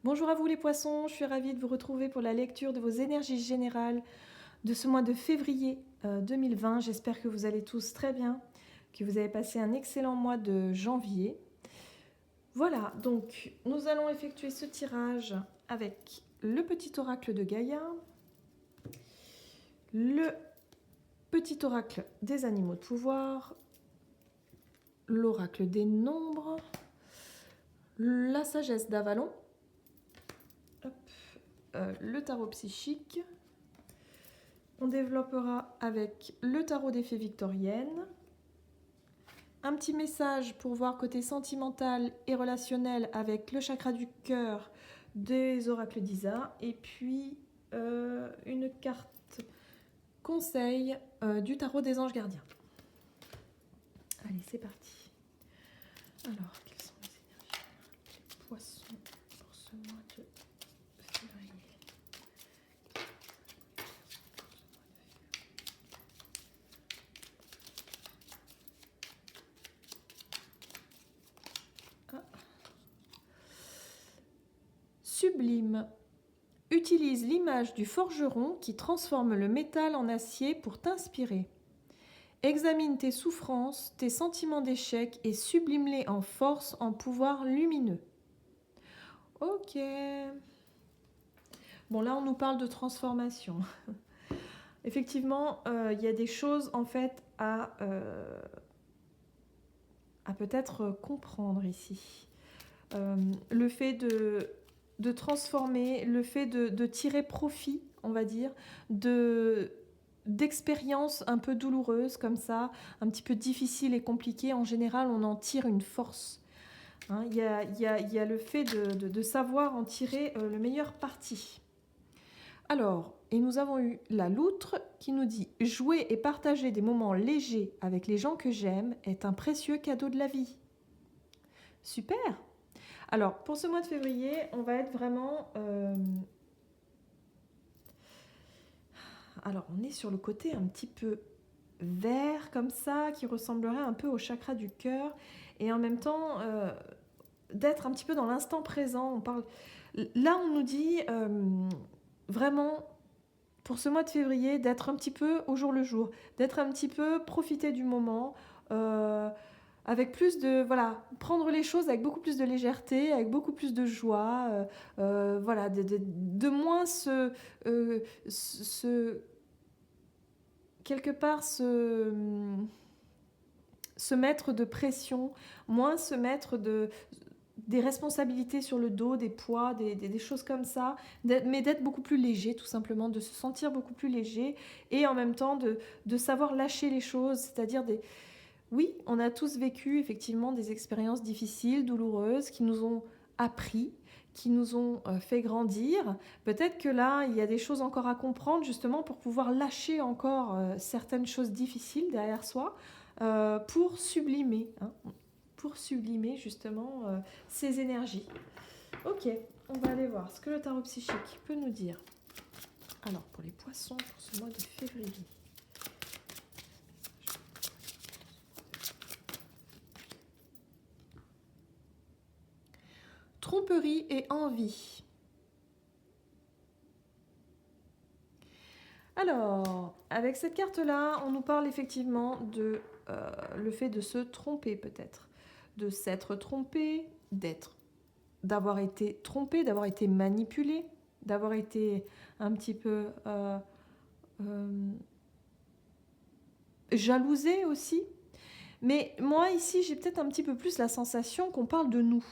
Bonjour à vous les poissons, je suis ravie de vous retrouver pour la lecture de vos énergies générales de ce mois de février 2020. J'espère que vous allez tous très bien, que vous avez passé un excellent mois de janvier. Voilà, donc nous allons effectuer ce tirage avec le petit oracle de Gaïa, le petit oracle des animaux de pouvoir, l'oracle des nombres, la sagesse d'Avalon, le tarot psychique. On développera avec le tarot des fées victoriennes. Un petit message pour voir côté sentimental et relationnel avec le chakra du cœur des oracles d'Isa. Et puis une carte conseil du tarot des anges gardiens. Allez, c'est parti. Alors, quelles sont les énergies des poissons pour ce mois de février? Sublime. Utilise l'image du forgeron qui transforme le métal en acier pour t'inspirer. Examine tes souffrances, tes sentiments d'échec et sublime-les en force, en pouvoir lumineux. Ok. Bon, là, on nous parle de transformation. Effectivement, il y a des choses, en fait, à peut-être comprendre ici. Le fait de transformer, le fait de tirer profit, on va dire, d'expériences un peu douloureuses comme ça, un petit peu difficiles et compliquées. En général, on en tire une force. Hein, y a le fait de savoir en tirer le meilleur parti. Alors, et nous avons eu la loutre qui nous dit « Jouer et partager des moments légers avec les gens que j'aime est un précieux cadeau de la vie. » Super! Alors, pour ce mois de février, on va être vraiment... Alors, on est sur le côté un petit peu vert comme ça, qui ressemblerait un peu au chakra du cœur, et en même temps, d'être un petit peu dans l'instant présent. On parle... Là, on nous dit vraiment, pour ce mois de février, d'être un petit peu au jour le jour, d'être un petit peu profiter du moment, avec plus de... Voilà, prendre les choses avec beaucoup plus de légèreté, avec beaucoup plus de joie, voilà, de moins quelque part se mettre de pression, moins se mettre des responsabilités sur le dos, des poids, des choses comme ça, mais d'être beaucoup plus léger tout simplement, de se sentir beaucoup plus léger et en même temps de savoir lâcher les choses, c'est-à-dire Oui, on a tous vécu effectivement des expériences difficiles, douloureuses, qui nous ont appris, qui nous ont fait grandir. Peut-être que là, il y a des choses encore à comprendre justement pour pouvoir lâcher encore certaines choses difficiles derrière soi pour sublimer, hein, pour sublimer justement ces énergies. Ok, on va aller voir ce que le tarot psychique peut nous dire. Alors, pour les poissons, pour ce mois de février. Tromperie et envie. Alors, avec cette carte-là, on nous parle effectivement de le fait de se tromper peut-être, de s'être trompé, d'avoir été trompé, d'avoir été manipulé, d'avoir été un petit peu jalousé aussi. Mais moi ici, j'ai peut-être un petit peu plus la sensation qu'on parle de nous.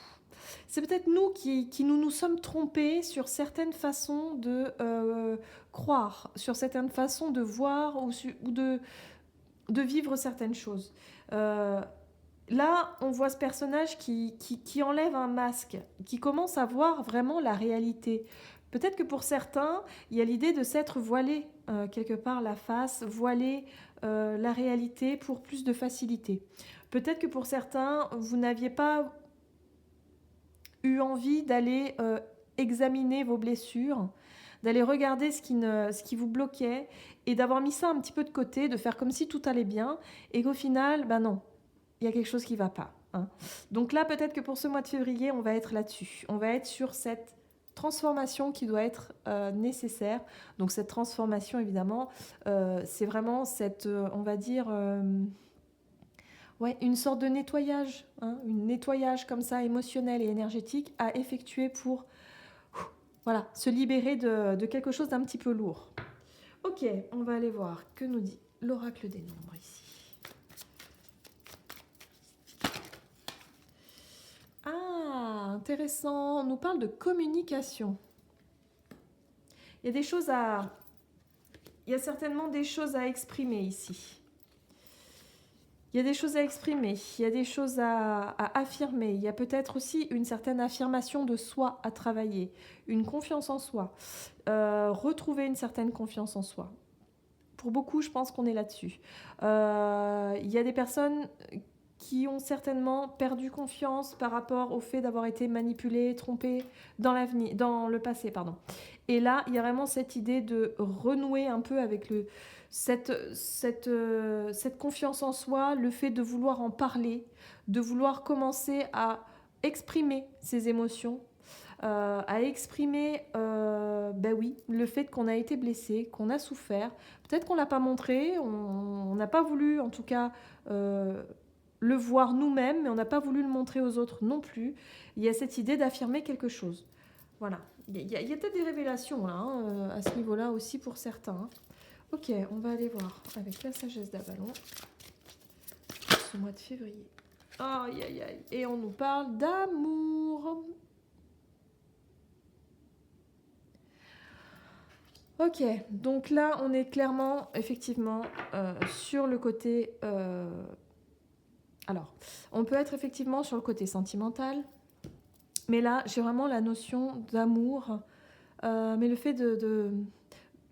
C'est peut-être nous qui nous sommes trompés sur certaines façons de croire, sur certaines façons de voir ou de vivre certaines choses. Là, on voit ce personnage qui enlève un masque, qui commence à voir vraiment la réalité. Peut-être que pour certains, il y a l'idée de s'être voilé quelque part la face, voilé la réalité pour plus de facilité. Peut-être que pour certains, vous n'aviez pas eu envie d'aller examiner vos blessures, d'aller regarder ce qui vous bloquait et d'avoir mis ça un petit peu de côté, de faire comme si tout allait bien et qu'au final, ben non, il y a quelque chose qui ne va pas. Hein. Donc là, peut-être que pour ce mois de février, on va être là-dessus. On va être sur cette transformation qui doit être nécessaire. Donc cette transformation, évidemment, c'est vraiment cette, on va dire, ouais, une sorte de nettoyage, hein, une nettoyage comme ça, émotionnel et énergétique à effectuer pour, voilà, se libérer de quelque chose d'un petit peu lourd. Ok, on va aller voir que nous dit l'oracle des nombres ici. Ah, intéressant. On nous parle de communication. Il y a des choses à... Il y a certainement des choses à exprimer ici. Il y a des choses à exprimer, il y a des choses à affirmer. Il y a peut-être aussi une certaine affirmation de soi à travailler, une confiance en soi. Retrouver une certaine confiance en soi. Pour beaucoup, je pense qu'on est là-dessus. Il y a des personnes qui ont certainement perdu confiance par rapport au fait d'avoir été manipulées, trompées dans le passé, pardon. Et là, il y a vraiment cette idée de renouer un peu avec cette confiance en soi, le fait de vouloir en parler, de vouloir commencer à exprimer ses émotions, à exprimer ben oui, le fait qu'on a été blessé, qu'on a souffert. Peut-être qu'on ne l'a pas montré, on n'a pas voulu en tout cas le voir nous-mêmes, mais on n'a pas voulu le montrer aux autres non plus. Il y a cette idée d'affirmer quelque chose. Voilà. Il y a peut-être des révélations là, hein, à ce niveau-là aussi pour certains. Hein. Ok, on va aller voir avec la sagesse d'Avalon ce mois de février. Aïe, aïe, aïe. Et on nous parle d'amour. Ok, donc là, on est clairement, effectivement, sur le côté... Alors, on peut être effectivement sur le côté sentimental, mais là, j'ai vraiment la notion d'amour, mais le fait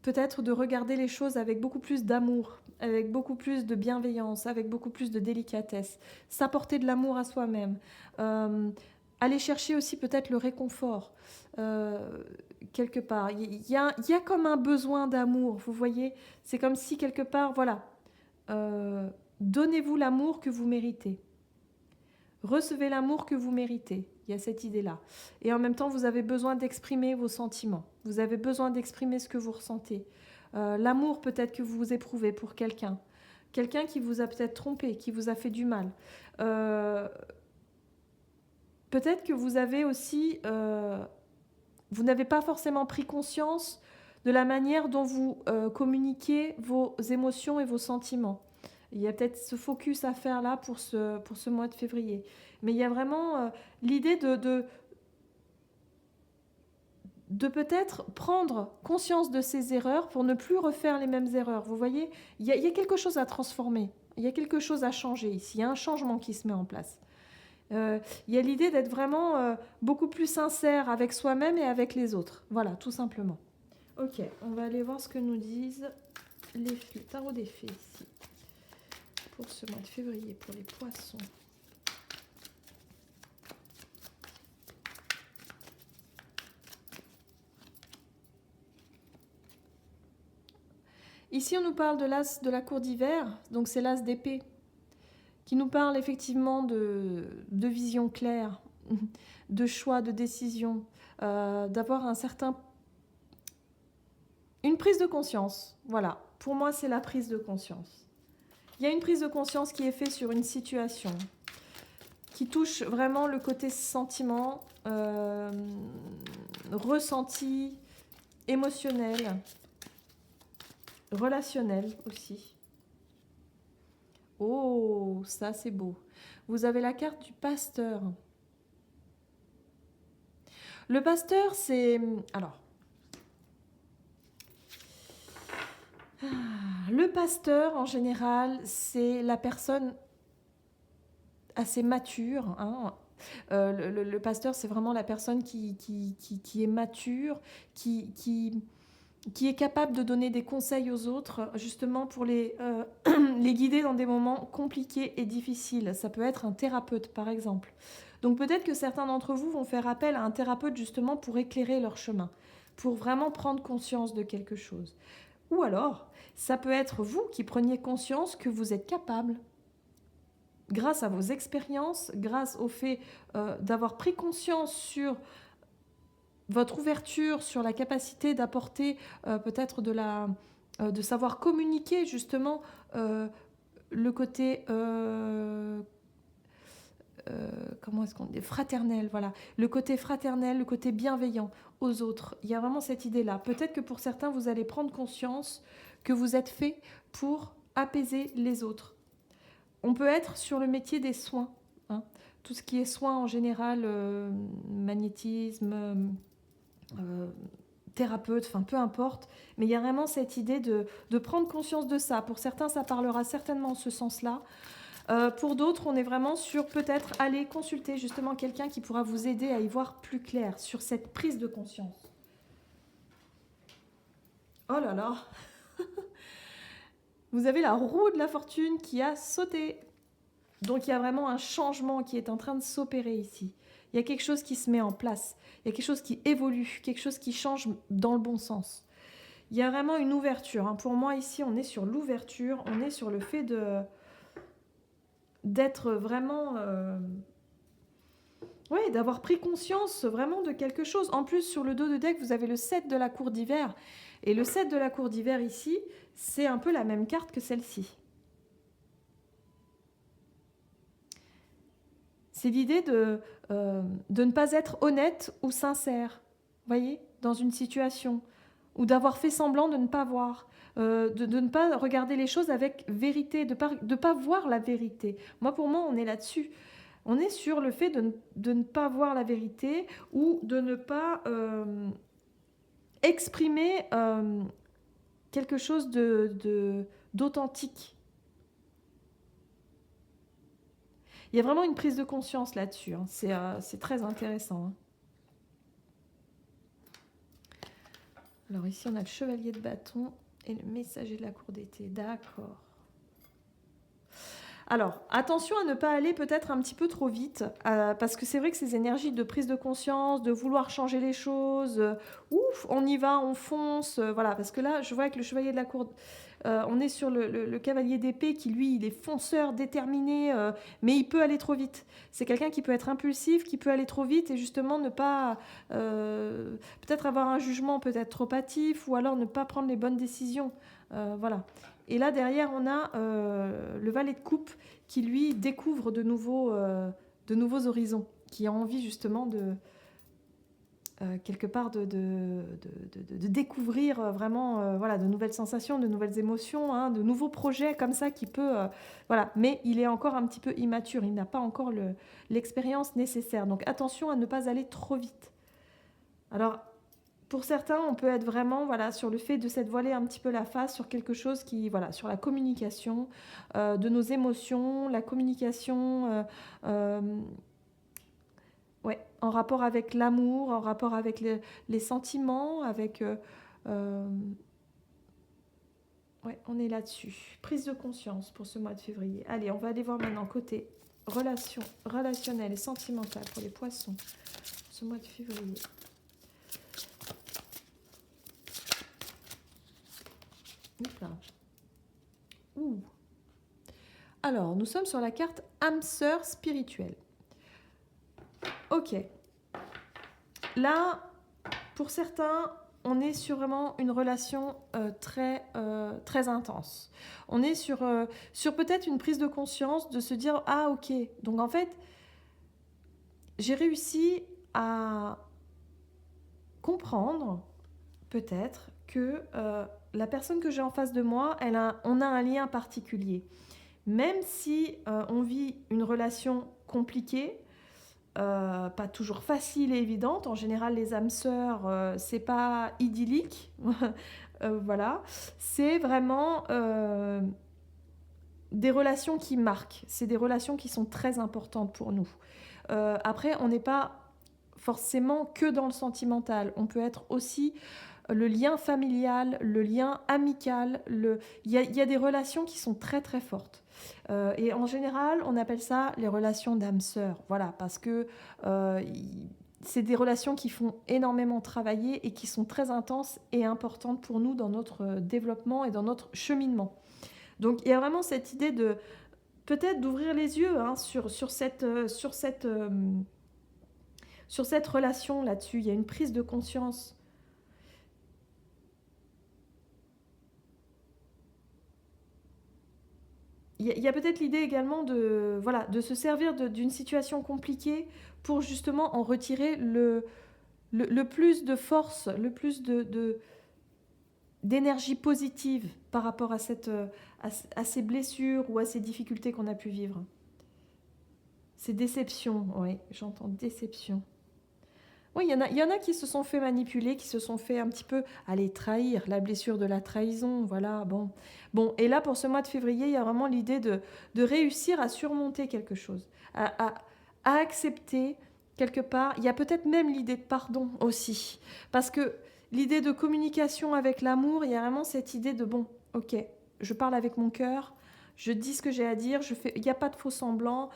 peut-être de regarder les choses avec beaucoup plus d'amour, avec beaucoup plus de bienveillance, avec beaucoup plus de délicatesse, s'apporter de l'amour à soi-même, aller chercher aussi peut-être le réconfort, quelque part. Il y a comme un besoin d'amour, vous voyez, c'est comme si quelque part, voilà, donnez-vous l'amour que vous méritez. Recevez l'amour que vous méritez. Il y a cette idée-là. Et en même temps, vous avez besoin d'exprimer vos sentiments. Vous avez besoin d'exprimer ce que vous ressentez. L'amour peut-être que vous éprouvez pour quelqu'un. Quelqu'un qui vous a peut-être trompé, qui vous a fait du mal. Peut-être que vous avez aussi... vous n'avez pas forcément pris conscience de la manière dont vous communiquez vos émotions et vos sentiments. Il y a peut-être ce focus à faire là pour ce mois de février. Mais il y a vraiment l'idée de peut-être prendre conscience de ces erreurs pour ne plus refaire les mêmes erreurs. Vous voyez, il y a quelque chose à transformer. Il y a quelque chose à changer ici. Il y a un changement qui se met en place. Il y a l'idée d'être vraiment beaucoup plus sincère avec soi-même et avec les autres. Voilà, tout simplement. Ok, on va aller voir ce que nous disent le tarot des fées ici. Pour ce mois de février, pour les poissons. Ici, on nous parle de l'as de la cour d'hiver, donc c'est l'as d'épée, qui nous parle effectivement de vision claire, de choix, de décision, d'avoir une prise de conscience. Voilà, pour moi, c'est la prise de conscience. Il y a une prise de conscience qui est faite sur une situation qui touche vraiment le côté sentiment, ressenti, émotionnel, relationnel aussi. Oh, ça c'est beau. Vous avez la carte du pasteur. Le pasteur, c'est... Alors... Le pasteur, en général, c'est la personne assez mature. Hein. Le pasteur, c'est vraiment la personne qui est mature, qui est capable de donner des conseils aux autres, justement pour les guider dans des moments compliqués et difficiles. Ça peut être un thérapeute, par exemple. Donc peut-être que certains d'entre vous vont faire appel à un thérapeute justement pour éclairer leur chemin, pour vraiment prendre conscience de quelque chose. Ou alors, ça peut être vous qui preniez conscience que vous êtes capable, grâce à vos expériences, grâce au fait d'avoir pris conscience sur votre ouverture sur la capacité d'apporter peut-être de savoir communiquer justement le côté comment est-ce qu'on dit, fraternel, voilà, le côté fraternel, le côté bienveillant aux autres. Il y a vraiment cette idée-là. Peut-être que pour certains, vous allez prendre conscience que vous êtes fait pour apaiser les autres. On peut être sur le métier des soins, hein. Tout ce qui est soins en général, magnétisme, thérapeute, enfin peu importe, mais il y a vraiment cette idée de prendre conscience de ça. Pour certains, ça parlera certainement en ce sens-là. Pour d'autres, on est vraiment sur peut-être aller consulter justement quelqu'un qui pourra vous aider à y voir plus clair sur cette prise de conscience. Oh là là. Vous avez la roue de la fortune qui a sauté. Donc il y a vraiment un changement qui est en train de s'opérer ici. Il y a quelque chose qui se met en place. Il y a quelque chose qui évolue, quelque chose qui change dans le bon sens. Il y a vraiment une ouverture, hein. Pour moi, ici, on est sur l'ouverture. On est sur le fait d'être vraiment... oui, d'avoir pris conscience vraiment de quelque chose. En plus, sur le dos de deck, vous avez le 7 de la cour d'hiver. Et le 7 de la cour d'hiver ici, c'est un peu la même carte que celle-ci. C'est l'idée de ne pas être honnête ou sincère, voyez, dans une situation, ou d'avoir fait semblant de ne pas voir, de ne pas regarder les choses avec vérité, de pas voir la vérité. Moi, pour moi, on est là-dessus. On est sur le fait de ne pas voir la vérité ou de ne pas exprimer quelque chose d'authentique. Il y a vraiment une prise de conscience là-dessus, hein. C'est très intéressant, hein. Alors ici, on a le chevalier de bâton et le messager de la cour d'été. D'accord. Alors, attention à ne pas aller peut-être un petit peu trop vite, parce que c'est vrai que ces énergies de prise de conscience, de vouloir changer les choses, ouf, on y va, on fonce, voilà, parce que là, je vois que le chevalier de la cour, on est sur le cavalier d'épée qui, lui, il est fonceur, déterminé, mais il peut aller trop vite. C'est quelqu'un qui peut être impulsif, qui peut aller trop vite et justement ne pas, peut-être avoir un jugement peut-être trop hâtif, ou alors ne pas prendre les bonnes décisions, voilà. Et là, derrière, on a le valet de coupe qui, lui, découvre de nouveaux horizons, qui a envie justement de, quelque part, de découvrir vraiment voilà, de nouvelles sensations, de nouvelles émotions, hein, de nouveaux projets comme ça qui peut... voilà. Mais il est encore un petit peu immature, il n'a pas encore l'expérience nécessaire. Donc attention à ne pas aller trop vite. Alors... Pour certains, on peut être vraiment voilà, sur le fait de s'être voilé un petit peu la face sur quelque chose qui, voilà, sur la communication de nos émotions, la communication ouais, en rapport avec l'amour, en rapport avec les sentiments, avec... ouais, on est là-dessus. Prise de conscience pour ce mois de février. Allez, on va aller voir maintenant côté relationnel et sentimental pour les poissons ce mois de février. Ouh. Alors, nous sommes sur la carte âme sœur spirituelle. Ok. Là, pour certains, on est sur vraiment une relation très intense. On est sur peut-être une prise de conscience de se dire « Ah, ok, donc en fait, j'ai réussi à comprendre peut-être que la personne que j'ai en face de moi, on a un lien particulier. Même si on vit une relation compliquée, pas toujours facile et évidente. En général, les âmes sœurs, c'est pas idyllique. Voilà. C'est vraiment des relations qui marquent. C'est des relations qui sont très importantes pour nous. Après, on n'est pas forcément que dans le sentimental. On peut être aussi le lien familial, le lien amical. Il y a des relations qui sont très très fortes. Et en général, on appelle ça les relations d'âme sœur. Voilà, parce que c'est des relations qui font énormément travailler et qui sont très intenses et importantes pour nous dans notre développement et dans notre cheminement. Donc il y a vraiment cette idée de peut-être d'ouvrir les yeux hein, sur sur cette relation là-dessus. Il y a une prise de conscience. Il y a peut-être l'idée également de, voilà, de se servir d'une situation compliquée pour justement en retirer le plus de force, le plus d'énergie positive par rapport à ces blessures ou à ces difficultés qu'on a pu vivre. Ces déceptions, oui, j'entends déception. Oui, il y en a qui se sont fait manipuler, qui se sont fait un petit peu, aller trahir, la blessure de la trahison, voilà, bon. Bon, et là, pour ce mois de février, il y a vraiment l'idée de réussir à surmonter quelque chose, à accepter, quelque part. Il y a peut-être même l'idée de pardon aussi, parce que l'idée de communication avec l'amour, il y a vraiment cette idée de, bon, ok, je parle avec mon cœur, je dis ce que j'ai à dire, il n'y a pas de faux semblants,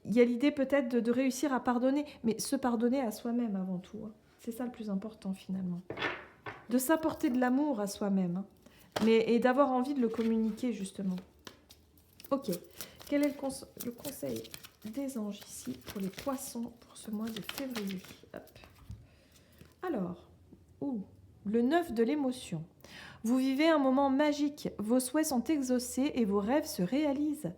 il y a l'idée peut-être de réussir à pardonner, mais se pardonner à soi-même avant tout. Hein. C'est ça le plus important finalement. De s'apporter de l'amour à soi-même, hein. Et d'avoir envie de le communiquer justement. Ok, quel est le conseil des anges ici pour les poissons pour ce mois de février? Hop. Alors, le 9 de l'émotion. Vous vivez un moment magique, vos souhaits sont exaucés et vos rêves se réalisent.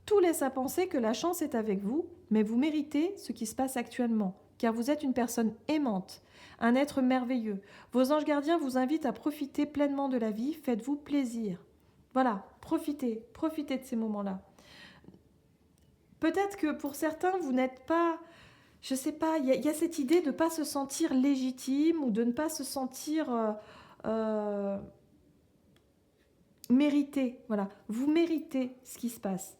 Tout laisse à penser que la chance est avec vous, mais vous méritez ce qui se passe actuellement, car vous êtes une personne aimante, un être merveilleux. Vos anges gardiens vous invitent à profiter pleinement de la vie, faites-vous plaisir. Voilà, profitez de ces moments-là. Peut-être que pour certains, vous n'êtes pas, je sais pas, il y a cette idée de ne pas se sentir légitime ou de ne pas se sentir mérité. Voilà, vous méritez ce qui se passe.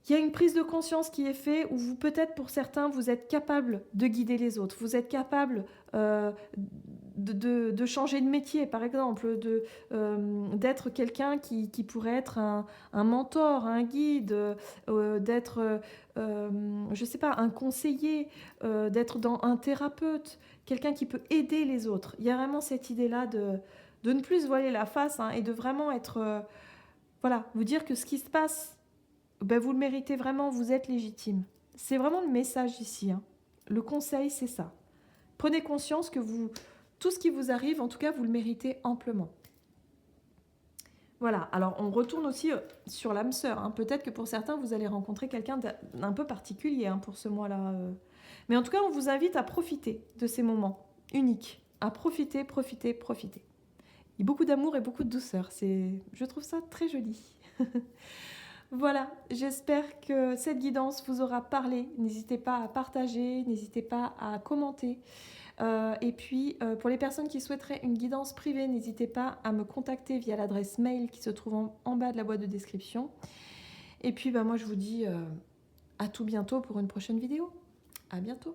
Il y a une prise de conscience qui est faite où vous, peut-être pour certains, vous êtes capable de guider les autres. Vous êtes capable de changer de métier, par exemple, d'être quelqu'un qui pourrait être un mentor, un guide, d'être, je ne sais pas, un conseiller, d'être un thérapeute, quelqu'un qui peut aider les autres. Il y a vraiment cette idée-là de ne plus se voiler la face, hein, et de vraiment être, voilà, vous dire que ce qui se passe, ben vous le méritez vraiment, vous êtes légitime. C'est vraiment le message ici. Hein. Le conseil, c'est ça. Prenez conscience que tout ce qui vous arrive, en tout cas, vous le méritez amplement. Voilà, alors on retourne aussi sur l'âme sœur. Hein. Peut-être que pour certains, vous allez rencontrer quelqu'un d'un peu particulier, hein, pour ce mois-là. Mais en tout cas, on vous invite à profiter de ces moments uniques. À profiter. Il y a beaucoup d'amour et beaucoup de douceur. Je trouve ça très joli. Voilà, j'espère que cette guidance vous aura parlé. N'hésitez pas à partager, n'hésitez pas à commenter. Et puis, pour les personnes qui souhaiteraient une guidance privée, n'hésitez pas à me contacter via l'adresse mail qui se trouve en bas de la boîte de description. Et puis, moi, je vous dis à tout bientôt pour une prochaine vidéo. À bientôt.